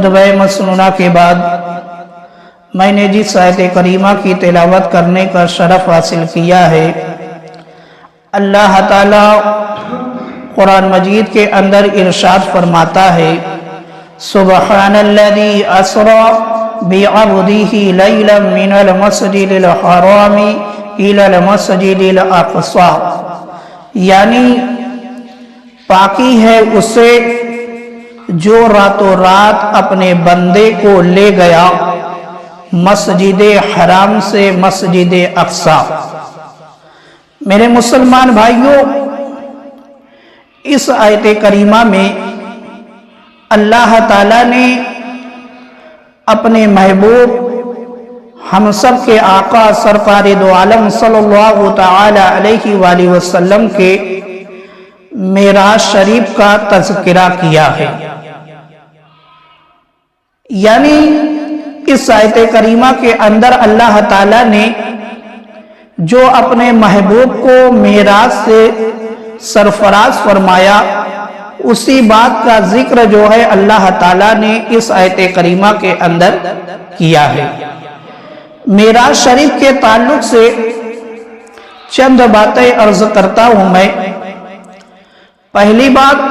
خطبہ مسنونہ کے بعد میں نے جس آیت کریمہ کی تلاوت کرنے کا شرف حاصل کیا ہے، اللہ تعالیٰ قرآن مجید کے اندر ارشاد فرماتا ہے، سبحان الذی اسریٰ بعبدہ لیلا من المسجد الحرام الی المسجد الاقصی، یعنی پاکی ہے اسے جو راتوں رات اپنے بندے کو لے گیا مسجد حرام سے مسجد اقصی۔ میرے مسلمان بھائیوں، اس آیت کریمہ میں اللہ تعالیٰ نے اپنے محبوب ہم سب کے آقا سرکار دو عالم صلی اللہ تعالی علیہ وآلہ وسلم کے معراج شریف کا تذکرہ کیا ہے۔ یعنی اس آیت کریمہ کے اندر اللہ تعالیٰ نے جو اپنے محبوب کو معراج سے سرفراز فرمایا، اسی بات کا ذکر جو ہے اللہ تعالیٰ نے اس آیت کریمہ کے اندر کیا ہے۔ معراج شریف کے تعلق سے چند باتیں عرض کرتا ہوں میں۔ پہلی بات،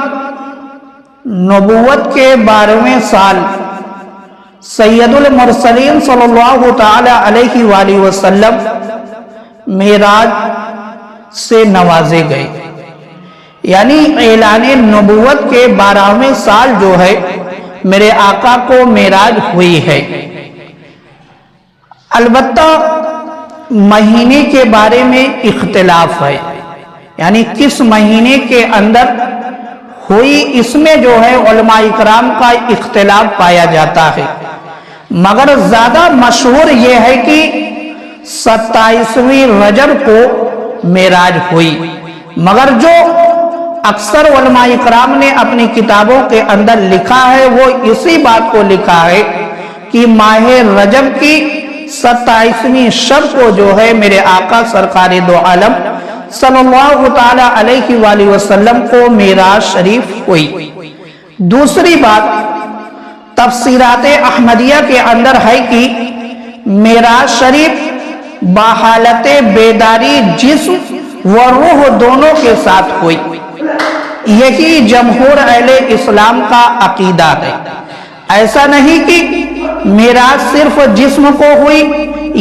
نبوت کے 12ویں سال سید المرسلین صلی اللہ تعالی علیہ وآلہ وسلم معراج سے نوازے گئے، یعنی اعلان نبوت کے 12ویں سال جو ہے میرے آقا کو معراج ہوئی ہے۔ البتہ مہینے کے بارے میں اختلاف ہے، یعنی کس مہینے کے اندر ہوئی، اس میں جو ہے علماء اکرام کا اختلاف پایا جاتا ہے، مگر زیادہ مشہور یہ ہے کہ 27ویں رجب کو معراج ہوئی، مگر جو اکثر علماء اکرام نے اپنی کتابوں کے اندر لکھا ہے وہ اسی بات کو لکھا ہے کہ ماہ رجب کی 27ویں شب کو جو ہے میرے آقا سرکار دو عالم صلی اللہ تعالی علیہ وآلہ وسلم کو معراج شریف ہوئی۔ دوسری بات، تفسیرات احمدیہ کے اندر ہے کہ معراج شریف بحالت بیداری جسم و روح دونوں کے ساتھ ہوئی۔ یہی جمہور اہل اسلام کا عقیدہ ہے۔ ایسا نہیں کہ معراج صرف جسم کو ہوئی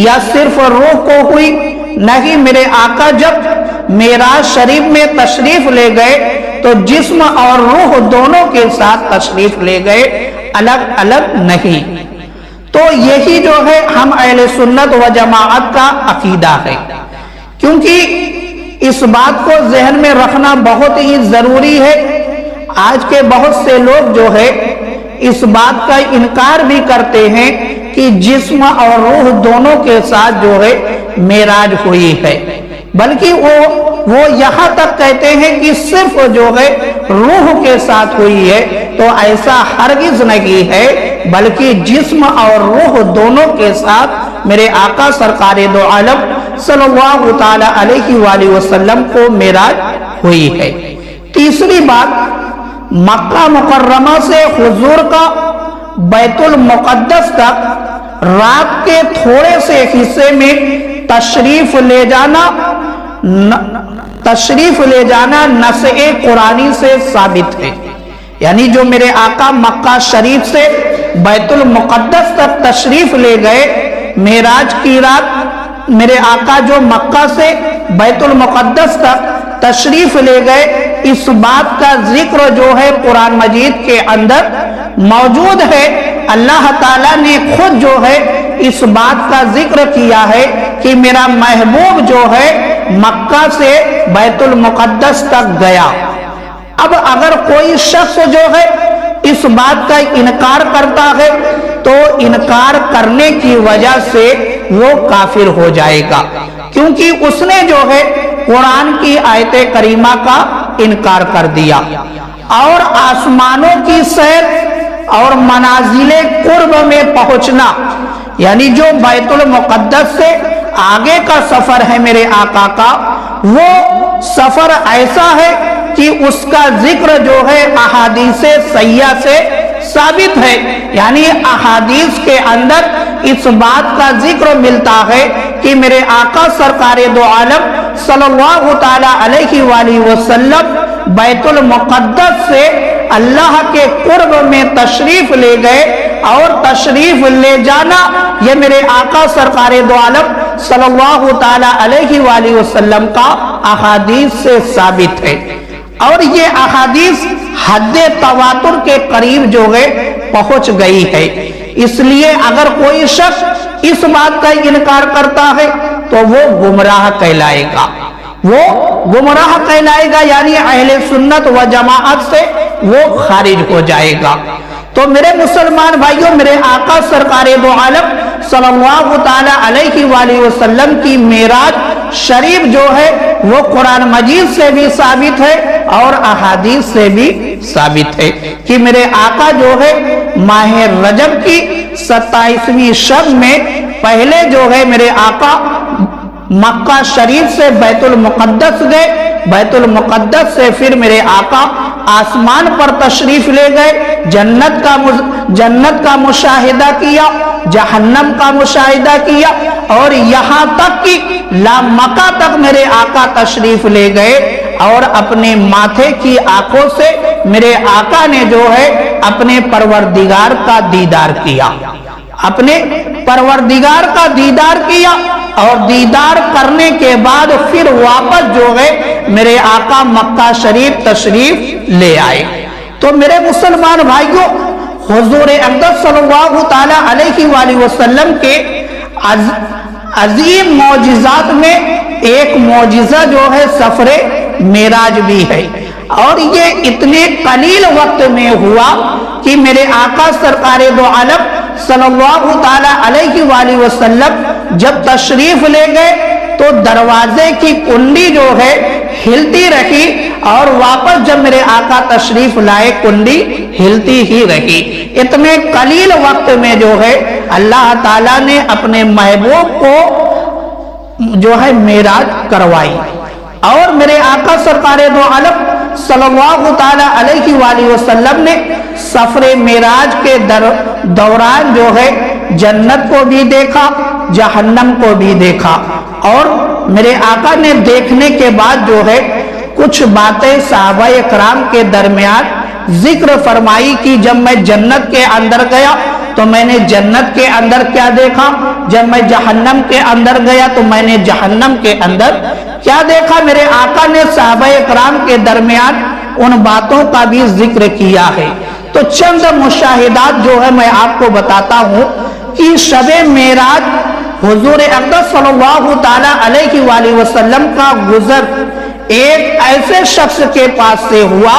یا صرف روح کو ہوئی، نہیں، میرے آقا جب معراج شریف میں تشریف لے گئے تو جسم اور روح دونوں کے ساتھ تشریف لے گئے، الگ الگ نہیں۔ تو یہی جو ہے ہم اہل سنت و جماعت کا عقیدہ ہے، کیونکہ اس بات کو ذہن میں رکھنا بہت ہی ضروری ہے۔ آج کے بہت سے لوگ جو ہے اس بات کا انکار بھی کرتے ہیں کہ جسم اور روح دونوں کے ساتھ جو ہے معراج ہوئی ہے، بلکہ وہ یہاں تک کہتے ہیں کہ صرف جو ہے روح کے ساتھ ہوئی ہے، تو ایسا ہرگز نہیں ہے، بلکہ جسم اور روح دونوں کے ساتھ میرے آقا سرکار دو عالم صلی اللہ تعالی علیہ وآلہ وسلم کو معراج ہوئی ہے۔ تیسری بات، مکہ مکرمہ سے حضور کا بیت المقدس تک رات کے تھوڑے سے حصے میں تشریف لے جانا نص قرآنی سے ثابت ہے، یعنی جو میرے آقا مکہ شریف سے بیت المقدس تک تشریف لے گئے معراج کی رات، میرے آقا جو مکہ سے بیت المقدس تک تشریف لے گئے، اس بات کا ذکر جو ہے قرآن مجید کے اندر موجود ہے۔ اللہ تعالیٰ نے خود جو ہے اس بات کا ذکر کیا ہے کہ میرا محبوب جو ہے مکہ سے بیت المقدس تک گیا۔ اب اگر کوئی شخص جو ہے اس بات کا انکار کرتا ہے تو انکار کرنے کی وجہ سے وہ کافر ہو جائے گا، کیونکہ اس نے جو ہے قرآن کی آیت کریمہ کا انکار کر دیا۔ اور آسمانوں کی سیر اور منازل قرب میں پہنچنا، یعنی جو بیت المقدس سے آگے کا سفر ہے میرے آقا کا، وہ سفر ایسا ہے کہ اس کا ذکر جو ہے احادیث صحیحہ سے ثابت ہے، یعنی احادیث کے اندر اس بات کا ذکر ملتا ہے کہ میرے آقا سرکار دو عالم صلی اللہ تعالی علیہ وآلہ وسلم بیت المقدس سے اللہ کے قرب میں تشریف لے گئے، اور تشریف لے جانا یہ میرے آقا سرکار دو عالم صلی اللہ تعالی علیہ وآلہ وسلم کا احادیث سے ثابت ہے، اور یہ احادیث حد تواتر کے قریب جو ہے پہنچ گئی ہے۔ اس لیے اگر کوئی شخص اس بات کا انکار کرتا ہے تو وہ گمراہ کہلائے گا، وہ گمراہ کہلائے گا، یعنی اہل سنت و جماعت سے وہ خارج ہو جائے گا۔ تو میرے مسلمان بھائیوں، میرے آقا سرکار دو عالم صلی اللہ تعالی علیہ وآلہ وسلم کی معراج شریف جو ہے وہ قرآن مجید سے بھی ثابت ہے اور احادیث سے بھی ثابت ہے کہ میرے آقا جو ہے ماہ رجب کی 27ویں شب میں پہلے جو ہے میرے آقا مکہ شریف سے بیت المقدس گئے، بیت المقدس سے پھر میرے آقا آسمان پر تشریف لے گئے، جنت کا مشاہدہ کیا، جہنم کا مشاہدہ کیا، اور یہاں تک کہ لامکہ تک میرے آقا تشریف لے گئے، اور اپنے ماتھے کی آنکھوں سے میرے آقا نے جو ہے اپنے پروردگار کا دیدار کیا، اپنے پروردگار کا دیدار کیا، اور دیدار کرنے کے بعد پھر واپس جو ہے میرے آقا مکہ شریف تشریف لے آئے۔ تو میرے مسلمان بھائیوں، حضور اقدس صلی اللہ تعالی علیہ وآلہ وسلم کے عظیم معجزات میں ایک معجزہ جو ہے سفر معراج بھی ہے، اور یہ اتنے قلیل وقت میں ہوا کہ میرے آقا سرکار دو عالم صلی اللہ تعالی علیہ وآلہ وسلم جب تشریف لے گئے تو دروازے کی کنڈی جو ہے ہلتی رہی، اور واپس جب میرے آقا تشریف لائے کنڈی ہلتی ہی رہی۔ اتنے قلیل وقت میں جو ہے اللہ تعالیٰ نے اپنے محبوب کو جو ہے معراج کروائی، اور میرے آقا سرکار دو عالم صلی اللہ تعالی علیہ وآلہ وسلم نے سفر معراج کے دوران جو ہے جنت کو بھی دیکھا، جہنم کو بھی دیکھا، اور میرے آقا نے دیکھنے کے بعد جو ہے کچھ باتیں صحابہ کرام کے درمیان ذکر فرمائی کہ جب میں جنت کے اندر گیا تو میں نے جنت کے اندر کیا دیکھا، جب میں جہنم کے اندر گیا تو میں نے جہنم کے اندر کیا دیکھا۔ میرے آقا نے صحابہ کرام کے درمیان ان باتوں کا بھی ذکر کیا ہے۔ تو چند مشاہدات جو ہے میں آپ کو بتاتا ہوں کہ شب معراج حضور اقدس صلی اللہ تعالی علیہ وآلہ وسلم کا گزر ایک ایسے شخص کے پاس سے ہوا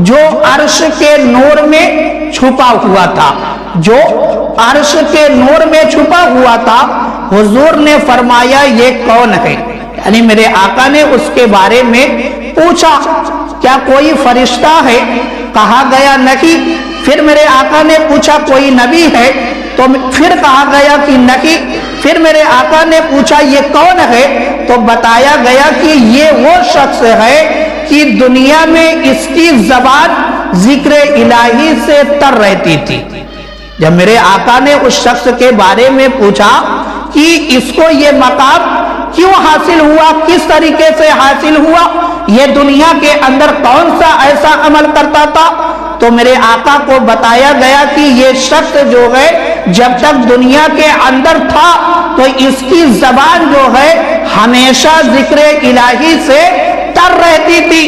جو عرش کے نور میں چھپا ہوا تھا، جو عرش کے نور میں چھپا ہوا تھا۔ حضور نے فرمایا یہ کون ہے، یعنی میرے آقا نے اس کے بارے میں پوچھا کیا کوئی فرشتہ ہے، کہا گیا نہیں۔ پھر میرے آقا نے پوچھا کوئی نبی ہے، تو پھر کہا گیا کہ نہیں۔ پھر میرے آقا نے پوچھا یہ کون ہے، تو بتایا گیا کہ یہ وہ شخص ہے کہ دنیا میں اس کی زبان ذکر الہی سے تر رہتی تھی۔ جب میرے آقا نے اس شخص کے بارے میں پوچھا کہ اس کو یہ مقام کیوں حاصل ہوا، کس طریقے سے حاصل ہوا، یہ دنیا کے اندر کون سا ایسا عمل کرتا تھا، تو میرے آقا کو بتایا گیا کہ یہ شخص جو ہے جب تک دنیا کے اندر تھا تو اس کی زبان جو ہے ہمیشہ ذکر الہی سے تر رہتی تھی،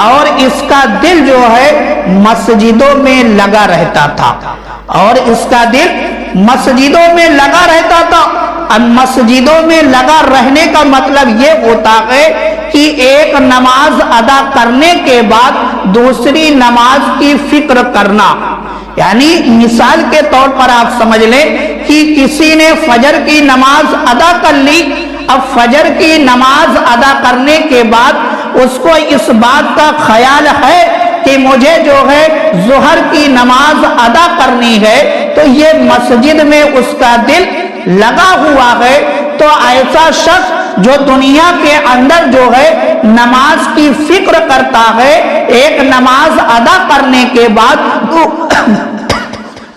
اور اس کا دل جو ہے مسجدوں میں لگا رہتا تھا، اور اس کا دل مسجدوں میں لگا رہتا تھا۔ اب مسجدوں میں لگا رہنے کا مطلب یہ ہوتا ہے کہ ایک نماز ادا کرنے کے بعد دوسری نماز کی فکر کرنا، یعنی مثال کے طور پر آپ سمجھ لیں کہ کسی نے فجر کی نماز ادا کر لی، اب فجر کی نماز ادا کرنے کے بعد اس کو اس بات کا خیال ہے کہ مجھے جو ہے ظہر کی نماز ادا کرنی ہے، تو یہ مسجد میں اس کا دل لگا ہوا ہے۔ تو ایسا شخص جو دنیا کے اندر جو ہے نماز کی فکر کرتا ہے، ایک نماز ادا کرنے کے بعد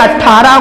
18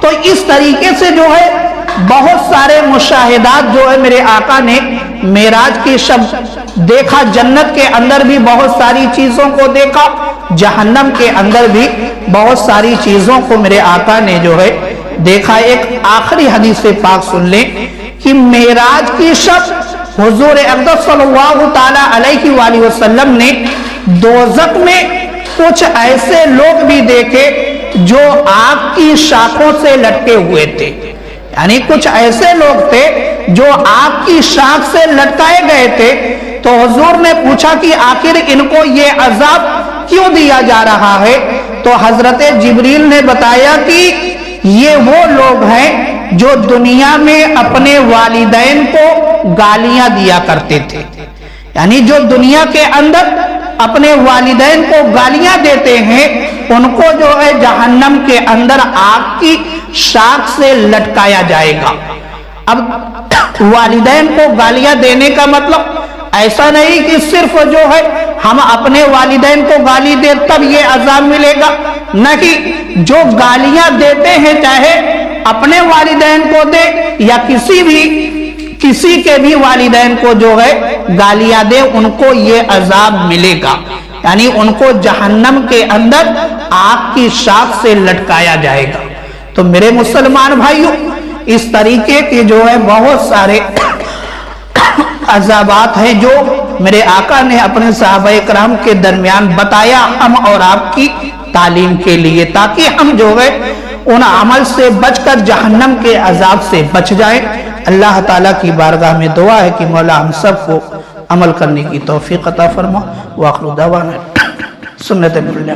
تو اس طریقے سے جو ہے بہت سارے مشاہدات جو ہے میرے آقا نے معراج کی شب دیکھا. جنت کے اندر بھی بہت ساری چیزوں کو دیکھا, جہنم کے اندر بھی بہت ساری چیزوں کو میرے آقا نے جو ہے دیکھا. ایک آخری حدیث پاک سن لیں کہ معراج کی شب حضور اقدس صلی اللہ تعالی علیہ وآلہ وسلم نے دوزخ میں کچھ ایسے لوگ بھی دیکھے جو آگ کی شاخوں سے لٹکے ہوئے تھے. یعنی کچھ ایسے لوگ تھے جو آگ کی شاخ سے لٹکائے گئے تھے. تو حضور نے پوچھا کہ آخر ان کو یہ عذاب کیوں دیا جا رہا ہے؟ تو حضرت جبریل نے بتایا کہ یہ وہ لوگ ہیں جو دنیا میں اپنے والدین کو گالیاں دیا کرتے تھے. یعنی جو دنیا کے اندر اپنے والدین کو گالیاں دیتے ہیں ان کو جو ہے جہنم کے اندر آگ کی شاخ سے لٹکایا جائے گا. اب والدین کو گالیاں دینے کا مطلب ایسا نہیں کہ صرف جو ہے ہم اپنے والدین کو گالی دے تب یہ عذاب ملے گا. نہیں, جو گالیاں دیتے ہیں چاہے اپنے والدین کو دے یا کسی کے بھی والدین کو جو ہے گالیاں دے, ان کو یہ عذاب ملے گا. یعنی ان کو جہنم کے اندر آگ کی شاخ سے لٹکایا جائے گا. تو میرے مسلمان بھائیوں, اس طریقے کے جو ہے بہت سارے عذابات ہیں جو میرے آقا نے اپنے صحابہ کرام کے درمیان بتایا ہم اور آپ کی تعلیم کے لیے, تاکہ ہم جو ہے ان عمل سے بچ کر جہنم کے عذاب سے بچ جائیں. اللہ تعالیٰ کی بارگاہ میں دعا ہے کہ مولا ہم سب کو عمل کرنے کی توفیق عطا فرما. وآخر دعوانا سنت ملنے